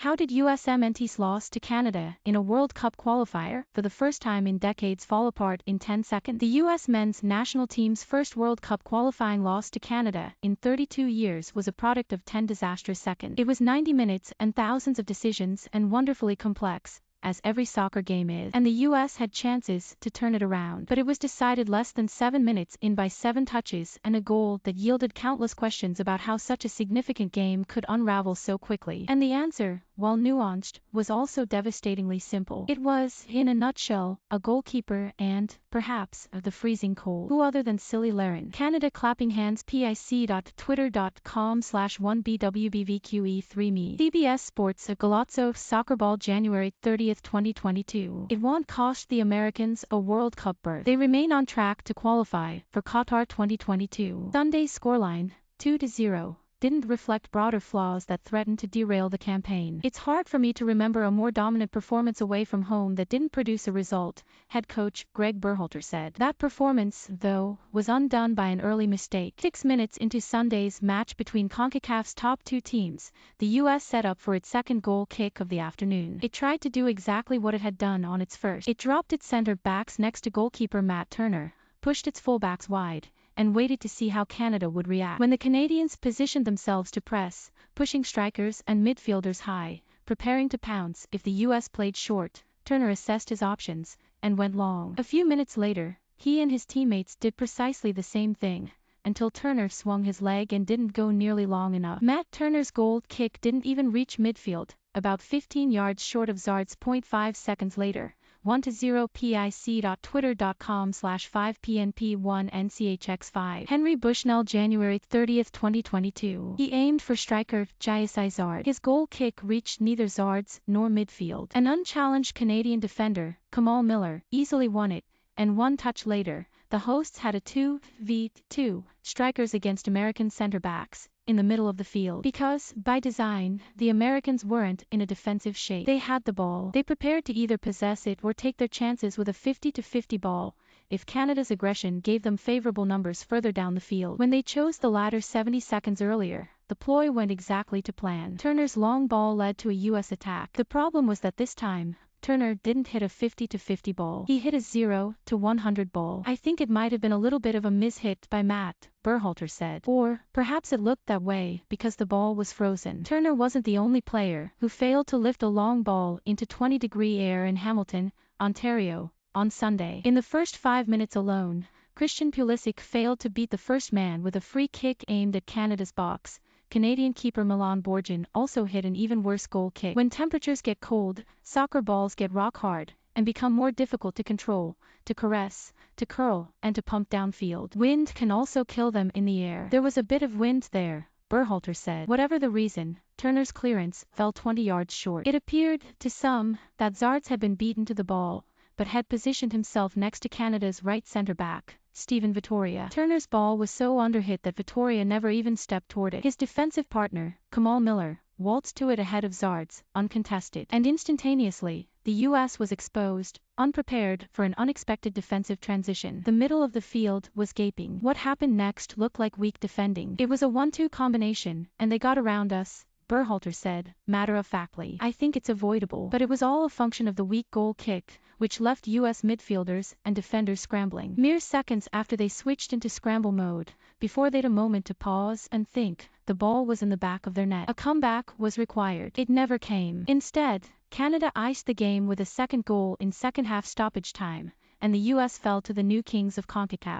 How did USMNT's loss to Canada in a World Cup qualifier for the first time in decades fall apart in 10 seconds? The U.S. men's national team's first World Cup qualifying loss to Canada in 32 years was a product of 10 disastrous seconds. It was 90 minutes and thousands of decisions and wonderfully complex, as every soccer game is, and the U.S. had chances to turn it around. But it was decided less than 7 minutes in by 7 touches and a goal that yielded countless questions about how such a significant game could unravel so quickly. And the answer, while nuanced, was also devastatingly simple. It was, in a nutshell, a goalkeeper and, perhaps, the freezing cold. Who other than silly Laren? Canada clapping hands pic.twitter.com/1BWBVQE3me. CBS Sports a Golotso soccer ball January 30, 2022. It won't cost the Americans a World Cup berth. They remain on track to qualify for Qatar 2022. Sunday's scoreline, 2-0. Didn't reflect broader flaws that threatened to derail the campaign. It's hard for me to remember a more dominant performance away from home that didn't produce a result, head coach Greg Berhalter said. That performance, though, was undone by an early mistake. 6 minutes into Sunday's match between CONCACAF's top two teams, the U.S. set up for its second goal kick of the afternoon. It tried to do exactly what it had done on its first. It dropped its center backs next to goalkeeper Matt Turner, pushed its fullbacks wide, and waited to see how Canada would react. When the Canadians positioned themselves to press, pushing strikers and midfielders high, preparing to pounce if the U.S. played short, Turner assessed his options and went long. A few minutes later, he and his teammates did precisely the same thing, until Turner swung his leg and didn't go nearly long enough. Matt Turner's goal kick didn't even reach midfield, about 15 yards short of Zardes.Five 5 seconds later. 1-0 pic.twitter.com/5pnp1nchx5. Henry Bushnell January 30, 2022. He aimed for striker Zardes. His goal kick reached neither Zardes nor midfield. An unchallenged Canadian defender, Kamal Miller, easily won it, and one touch later, the hosts had a 2v2 strikers against American center-backs in the middle of the field. Because, by design, the Americans weren't in a defensive shape. They had the ball. They prepared to either possess it or take their chances with a 50-50 ball, if Canada's aggression gave them favorable numbers further down the field. When they chose the latter 70 seconds earlier, the ploy went exactly to plan. Turner's long ball led to a U.S. attack. The problem was that this time, Turner didn't hit a 50-50 ball. He hit a 0-100 ball. I think it might have been a little bit of a mishit by Matt, Berhalter said. Or, perhaps it looked that way because the ball was frozen. Turner wasn't the only player who failed to lift a long ball into 20-degree air in Hamilton, Ontario, on Sunday. In the first 5 minutes alone, Christian Pulisic failed to beat the first man with a free kick aimed at Canada's box. Canadian keeper Milan Borjan also hit an even worse goal kick. When temperatures get cold, soccer balls get rock hard and become more difficult to control, to caress, to curl, and to pump downfield. Wind can also kill them in the air. There was a bit of wind there, Berhalter said. Whatever the reason, Turner's clearance fell 20 yards short. It appeared, to some, that Zardes had been beaten to the ball, but had positioned himself next to Canada's right centre-back, Steven Vittoria. Turner's ball was so underhit that Vittoria never even stepped toward it. His defensive partner, Kamal Miller, waltzed to it ahead of Zardes, uncontested. And instantaneously, the U.S. was exposed, unprepared for an unexpected defensive transition. The middle of the field was gaping. What happened next looked like weak defending. It was a 1-2 combination, and they got around us, Berhalter said, matter-of-factly. I think it's avoidable. But it was all a function of the weak goal kick, which left U.S. midfielders and defenders scrambling. Mere seconds after they switched into scramble mode, before they'd a moment to pause and think, the ball was in the back of their net. A comeback was required. It never came. Instead, Canada iced the game with a second goal in second-half stoppage time, and the U.S. fell to the new kings of CONCACAF.